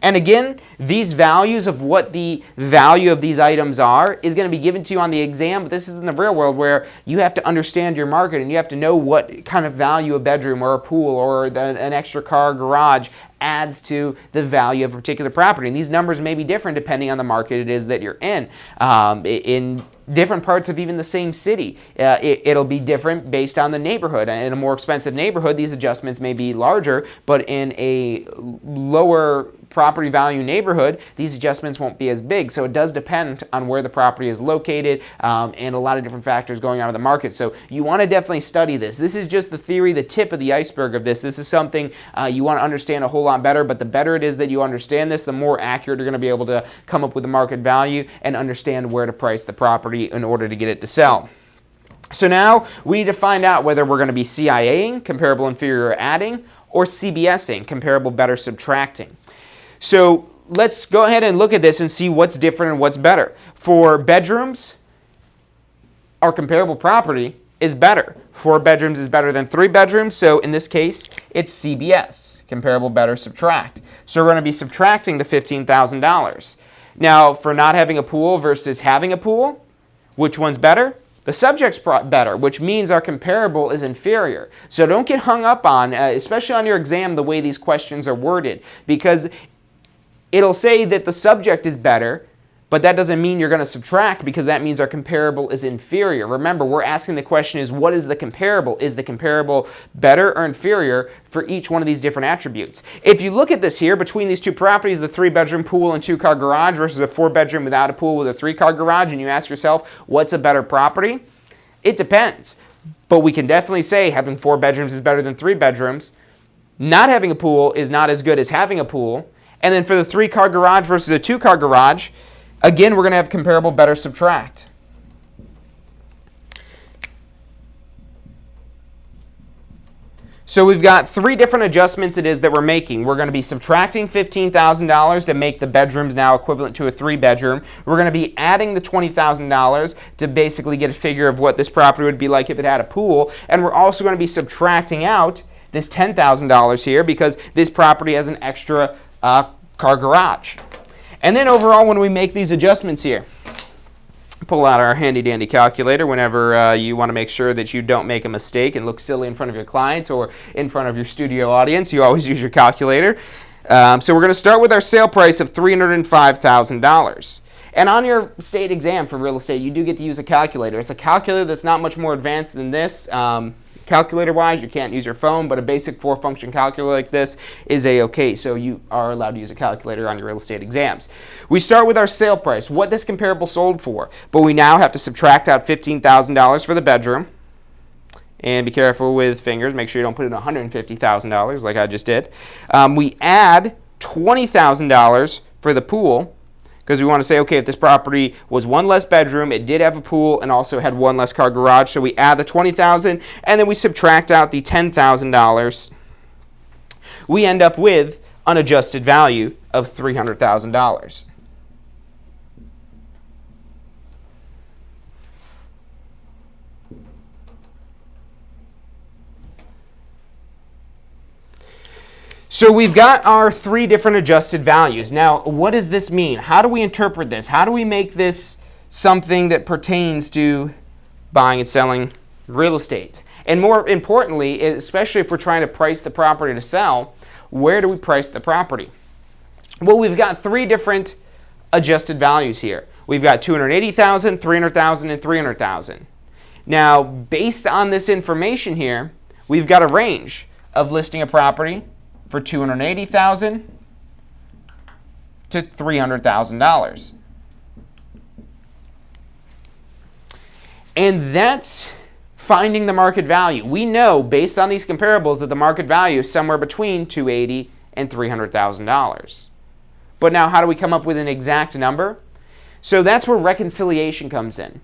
And again, these values of what the value of these items are is going to be given to you on the exam, but this is in the real world where you have to understand your market and you have to know what kind of value a bedroom or a pool or an extra car garage adds to the value of a particular property. And these numbers may be different depending on the market it is that you're in. In different parts of even the same city, it'll be different based on the neighborhood. In a more expensive neighborhood, these adjustments may be larger, but in a lower property value neighborhood, these adjustments won't be as big. So it does depend on where the property is located and a lot of different factors going on in the market. So you want to definitely study this. This is just the theory, the tip of the iceberg of this. This is something you want to understand a whole lot better, but the better it is that you understand this, the more accurate you're going to be able to come up with the market value and understand where to price the property in order to get it to sell. So now we need to find out whether we're going to be CIAing, comparable inferior adding, or CBSing, comparable better subtracting. So let's go ahead and look at this and see what's different and what's better. For bedrooms, our comparable property is better. 4 bedrooms is better than 3 bedrooms, so in this case, it's CBS, comparable better subtract. So we're going to be subtracting the $15,000. Now, for not having a pool versus having a pool, which one's better? The subject's better, which means our comparable is inferior. So don't get hung up on, especially on your exam, the way these questions are worded, because it'll say that the subject is better, but that doesn't mean you're going to subtract because that means our comparable is inferior. Remember, we're asking the question is, what is the comparable? Is the comparable better or inferior for each one of these different attributes? If you look at this here, between these two properties, the 3-bedroom pool and 2-car garage versus a 4-bedroom without a pool with a 3-car garage, and you ask yourself, what's a better property? It depends. But we can definitely say having 4 bedrooms is better than 3 bedrooms. Not having a pool is not as good as having a pool. And then for the 3-car garage versus a 2-car garage, again, we're going to have comparable better subtract. So we've got 3 different adjustments it is that we're making. We're going to be subtracting $15,000 to make the bedrooms now equivalent to a 3-bedroom. We're going to be adding the $20,000 to basically get a figure of what this property would be like if it had a pool. And we're also going to be subtracting out this $10,000 here because this property has an extra car garage. And then overall, when we make these adjustments here, pull out our handy dandy calculator whenever you want to make sure that you don't make a mistake and look silly in front of your clients or in front of your studio audience. You always use your calculator. So we're going to start with our sale price of $305,000. And on your state exam for real estate, you do get to use a calculator. It's a calculator that's not much more advanced than this. Calculator-wise, you can't use your phone, but a basic 4-function calculator like this is a-okay, so you are allowed to use a calculator on your real estate exams. We start with our sale price, what this comparable sold for, but we now have to subtract out $15,000 for the bedroom, and be careful with fingers, make sure you don't put in $150,000 like I just did. We add $20,000 for the pool, because we want to say, okay, if this property was 1 less bedroom, it did have a pool, and also had 1 less car garage, so we add the $20,000, and then we subtract out the $10,000. We end up with an adjusted value of $300,000. So we've got our 3 different adjusted values. Now, what does this mean? How do we interpret this? How do we make this something that pertains to buying and selling real estate? And more importantly, especially if we're trying to price the property to sell, where do we price the property? Well, we've got three different adjusted values here. We've got 280,000, 300,000, and 300,000. Now, based on this information here, we've got a range of listing a property for $280,000 to $300,000. And that's finding the market value. We know based on these comparables that the market value is somewhere between $280,000 and $300,000. But now how do we come up with an exact number? So that's where reconciliation comes in.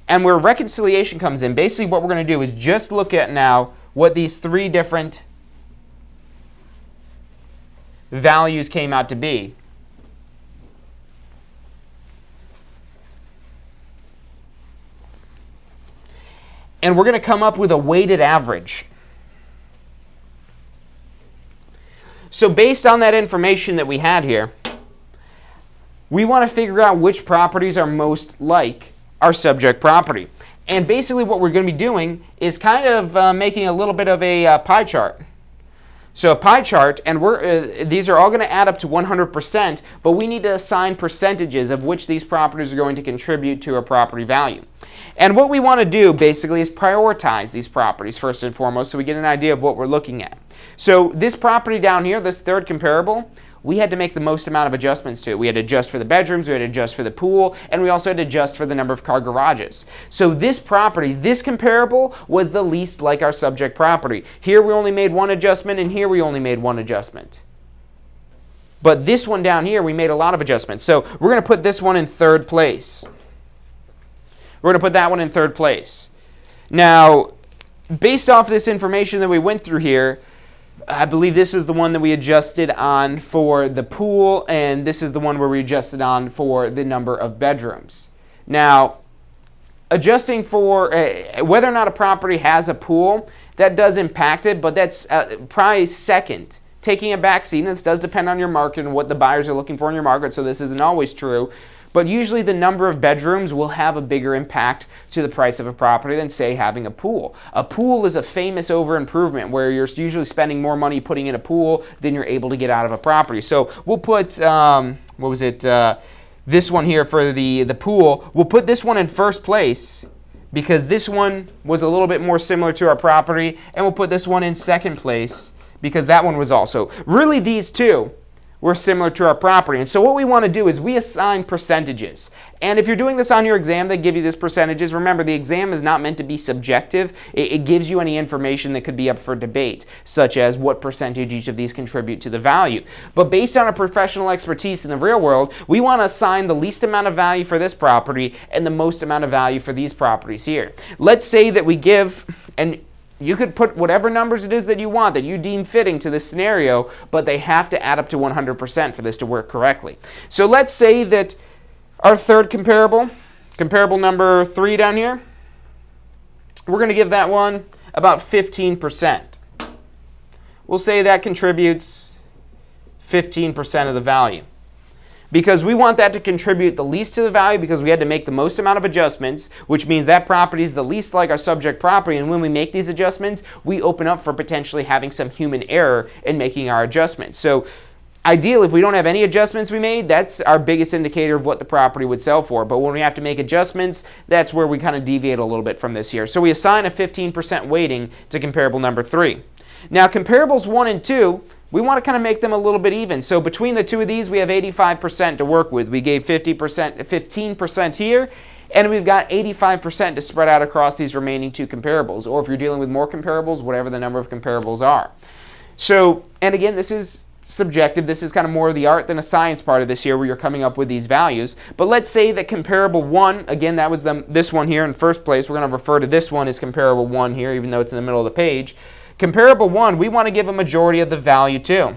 And where reconciliation comes in, basically what we're going to do is just look at now what these three different values came out to be. And we're going to come up with a weighted average. So based on that information that we had here, we want to figure out which properties are most like our subject property. And basically what we're going to be doing is kind of making a little bit of a pie chart. So a pie chart, and these are all going to add up to 100%, but we need to assign percentages of which these properties are going to contribute to a property value. And what we want to do basically is prioritize these properties first and foremost so we get an idea of what we're looking at. So this property down here, this third comparable, we had to make the most amount of adjustments to it. We had to adjust for the bedrooms, we had to adjust for the pool, and we also had to adjust for the number of car garages. So this property, this comparable, was the least like our subject property. Here we only made one adjustment, and here we only made one adjustment. But this one down here, we made a lot of adjustments. So we're going to put this one in third place. We're going to put that one in third place. Now, based off this information that we went through here, I believe this is the one that we adjusted on for the pool, and this is the one where we adjusted on for the number of bedrooms. Now, adjusting for whether or not a property has a pool, that does impact it, but that's probably second. Taking a back seat, and this does depend on your market and what the buyers are looking for in your market, so this isn't always true. But usually the number of bedrooms will have a bigger impact to the price of a property than, say, having a pool. A pool is a famous over-improvement where you're usually spending more money putting in a pool than you're able to get out of a property. So we'll put, this one here for the pool. We'll put this one in first place because this one was a little bit more similar to our property, and we'll put this one in second place because that one was also. Really, these two were similar to our property. And so what we want to do is we assign percentages. And if you're doing this on your exam, they give you these percentages. Remember, the exam is not meant to be subjective. It gives you any information that could be up for debate, such as what percentage each of these contribute to the value. But based on our professional expertise in the real world, we want to assign the least amount of value for this property and the most amount of value for these properties here. Let's say that we give, and you could put whatever numbers it is that you want, that you deem fitting to this scenario, but they have to add up to 100% for this to work correctly. So let's say that our third comparable number 3 down here, we're going to give that one about 15%. We'll say that contributes 15% of the value. Because we want that to contribute the least to the value because we had to make the most amount of adjustments, which means that property is the least like our subject property. And when we make these adjustments, we open up for potentially having some human error in making our adjustments. So ideally, if we don't have any adjustments we made, that's our biggest indicator of what the property would sell for. But when we have to make adjustments, that's where we kind of deviate a little bit from this here. So we assign a 15% weighting to comparable number 3. Now, comparables 1 and 2, we want to kind of make them a little bit even. So between the two of these, we have 85% to work with. We gave 15% here, and we've got 85% to spread out across these remaining two comparables. Or if you're dealing with more comparables, whatever the number of comparables are. So, and again, this is subjective. This is kind of more of the art than a science part of this here where you're coming up with these values. But let's say that comparable 1, again, that was this one here in first place. We're going to refer to this one as comparable 1 here, even though it's in the middle of the page. Comparable 1, we want to give a majority of the value to.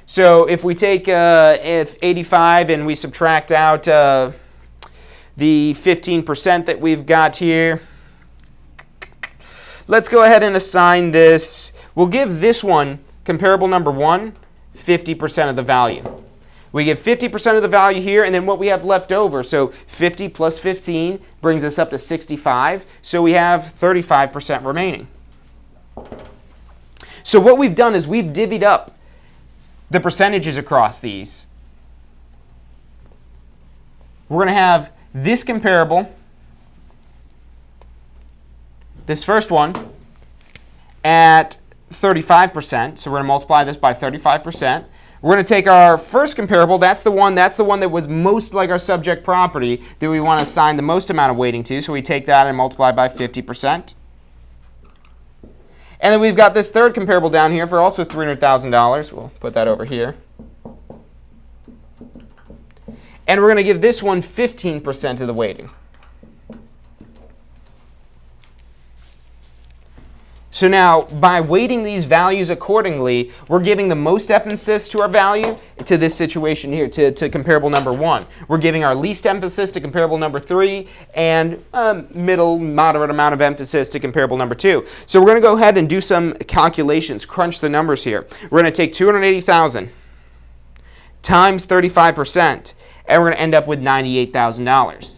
So if we take if 85 and we subtract out the 15% that we've got here, let's go ahead and assign this. We'll give this one, comparable number 1, 50% of the value. We give 50% of the value here, and then what we have left over, so 50 plus 15 brings us up to 65, so we have 35% remaining. So what we've done is we've divvied up the percentages across these. We're going to have this comparable, this first one, at 35%. So we're going to multiply this by 35%. We're going to take our first comparable, that's the one that was most like our subject property that we want to assign the most amount of weighting to. So we take that and multiply by 50%. And then we've got this third comparable down here for also $300,000. We'll put that over here. And we're going to give this one 15% of the weighting. So now, by weighting these values accordingly, we're giving the most emphasis to our value to this situation here, to comparable number 1. We're giving our least emphasis to comparable number 3, and middle, moderate amount of emphasis to comparable number 2. So we're going to go ahead and do some calculations, crunch the numbers here. We're going to take $280,000 times 35%, and we're going to end up with $98,000.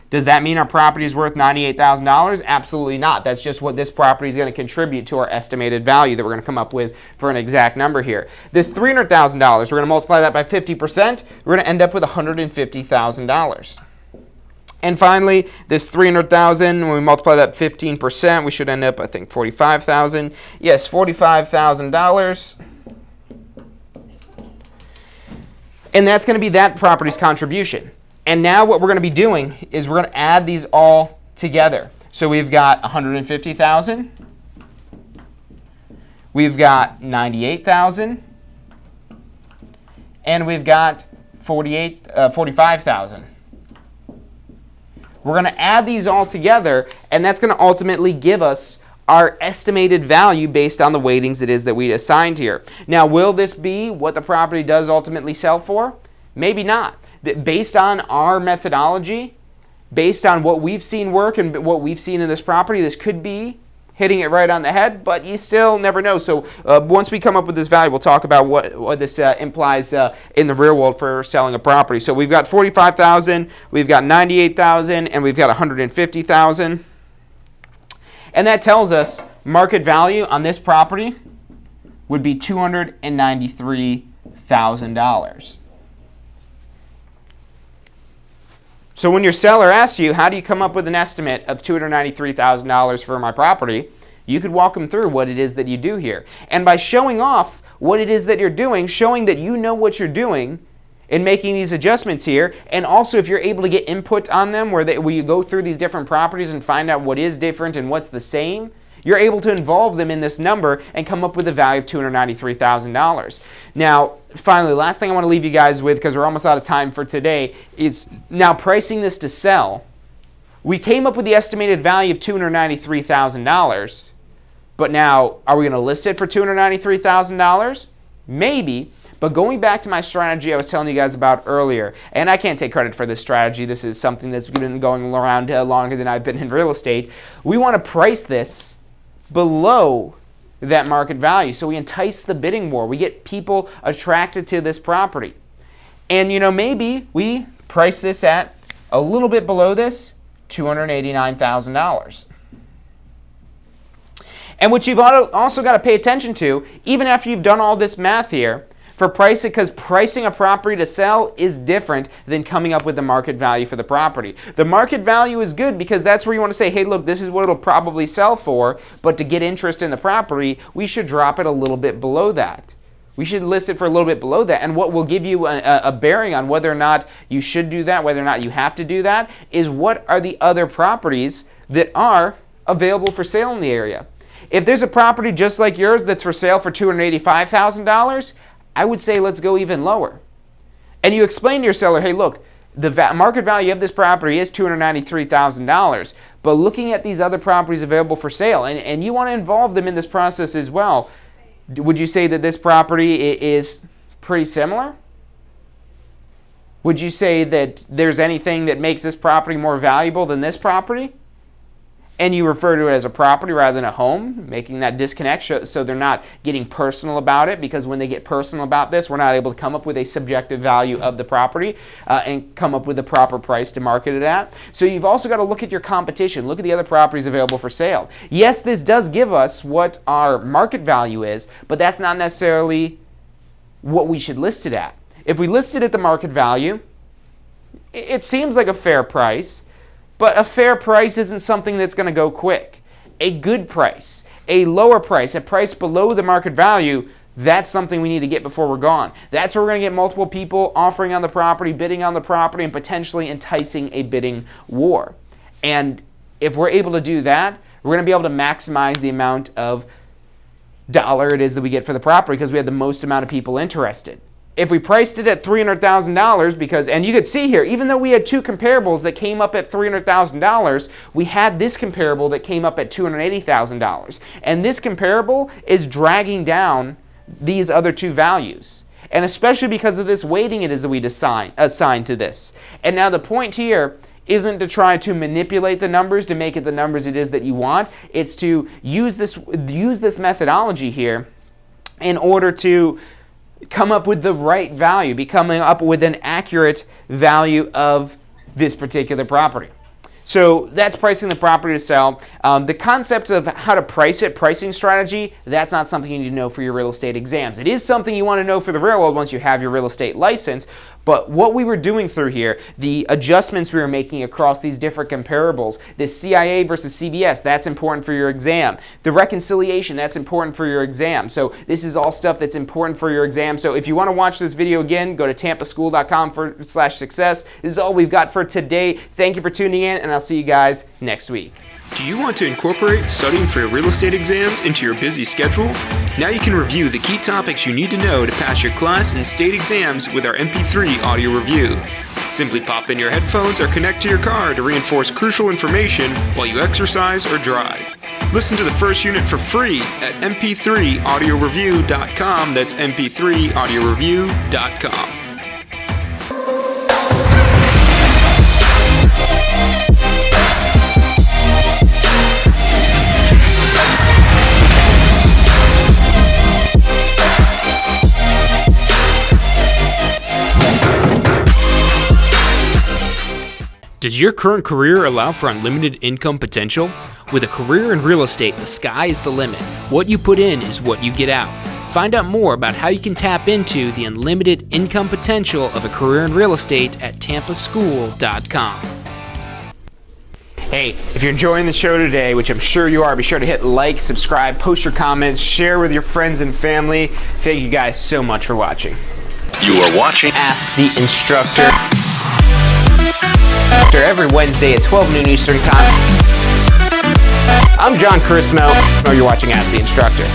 Does that mean our property is worth $98,000? Absolutely not. That's just what this property is going to contribute to our estimated value that we're going to come up with for an exact number here. This $300,000, we're going to multiply that by 50%. We're going to end up with $150,000. And finally, this $300,000, when we multiply that 15%, we should end up, I think, $45,000. Yes, $45,000. And that's going to be that property's contribution. And now what we're going to be doing is we're going to add these all together. So we've got $150,000. We've got $98,000. And we've got $45,000. We're going to add these all together, and that's going to ultimately give us our estimated value based on the weightings it is that we assigned here. Now, will this be what the property does ultimately sell for? Maybe not. Based on our methodology, based on what we've seen work and what we've seen in this property, this could be hitting it right on the head, but you still never know. So once we come up with this value, we'll talk about what this implies in the real world for selling a property. So we've got $45,000, we've got $98,000, and we've got $150,000. And that tells us market value on this property would be $293,000. So when your seller asks you, how do you come up with an estimate of $293,000 for my property, you could walk them through what it is that you do here. And by showing off what it is that you're doing, showing that you know what you're doing in making these adjustments here, and also if you're able to get input on them where you go through these different properties and find out what is different and what's the same, you're able to involve them in this number and come up with a value of $293,000. Now, finally, last thing I want to leave you guys with, because we're almost out of time for today, is now pricing this to sell. We came up with the estimated value of $293,000, but now are we going to list it for $293,000? Maybe. But going back to my strategy I was telling you guys about earlier, and I can't take credit for this strategy. This is something that's been going around longer than I've been in real estate. We want to price this below that market value. So we entice the bidding war. We get people attracted to this property. And maybe we price this at a little bit below this, $289,000. And what you've also got to pay attention to, even after you've done all this math here, for pricing, because pricing a property to sell is different than coming up with the market value for the property. The market value is good because that's where you want to say, hey, look, this is what it'll probably sell for, but to get interest in the property, we should drop it a little bit below that. We should list it for a little bit below that. And what will give you a bearing on whether or not you should do that, whether or not you have to do that, is what are the other properties that are available for sale in the area. If there's a property just like yours that's for sale for $285,000, I would say let's go even lower. And you explain to your seller, hey, look, the market value of this property is $293,000, but looking at these other properties available for sale, and you want to involve them in this process as well, would you say that this property is pretty similar? Would you say that there's anything that makes this property more valuable than this property? And you refer to it as a property rather than a home, making that disconnect so they're not getting personal about it, because when they get personal about this, we're not able to come up with a subjective value of the property and come up with the proper price to market it at. So you've also got to look at your competition, look at the other properties available for sale. Yes, this does give us what our market value is, but that's not necessarily what we should list it at. If we list it at the market value, it seems like a fair price, but a fair price isn't something that's going to go quick. A good price, a lower price, a price below the market value, that's something we need to get before we're gone. That's where we're going to get multiple people offering on the property, bidding on the property, and potentially enticing a bidding war. And if we're able to do that, we're going to be able to maximize the amount of dollar it is that we get for the property because we have the most amount of people interested. If we priced it at $300,000 because, and you could see here, even though we had two comparables that came up at $300,000, we had this comparable that came up at $280,000. And this comparable is dragging down these other two values. And especially because of this weighting it is that we assign to this. And now the point here isn't to try to manipulate the numbers to make it the numbers it is that you want. It's to use this methodology here in order to come up with the right value, be coming up with an accurate value of this particular property. So that's pricing the property to sell. The concept of how to price it, pricing strategy, that's not something you need to know for your real estate exams. It is something you want to know for the real world once you have your real estate license. But what we were doing through here, the adjustments we were making across these different comparables, this CIA versus CBS, that's important for your exam. The reconciliation, that's important for your exam. So this is all stuff that's important for your exam. So if you want to watch this video again, go to tampaschool.com/success. This is all we've got for today. Thank you for tuning in, and I'll see you guys next week. Do you want to incorporate studying for your real estate exams into your busy schedule? Now you can review the key topics you need to know to pass your class and state exams with our MP3 audio review. Simply pop in your headphones or connect to your car to reinforce crucial information while you exercise or drive. Listen to the first unit for free at mp3audioreview.com. That's mp3audioreview.com. Does your current career allow for unlimited income potential? With a career in real estate, the sky is the limit. What you put in is what you get out. Find out more about how you can tap into the unlimited income potential of a career in real estate at tampaschool.com. Hey, if you're enjoying the show today, which I'm sure you are, be sure to hit like, subscribe, post your comments, share with your friends and family. Thank you guys so much for watching. You are watching Ask the Instructor. Every Wednesday at 12 noon Eastern Time. I'm John Chrismo. You're watching Ask the Instructor.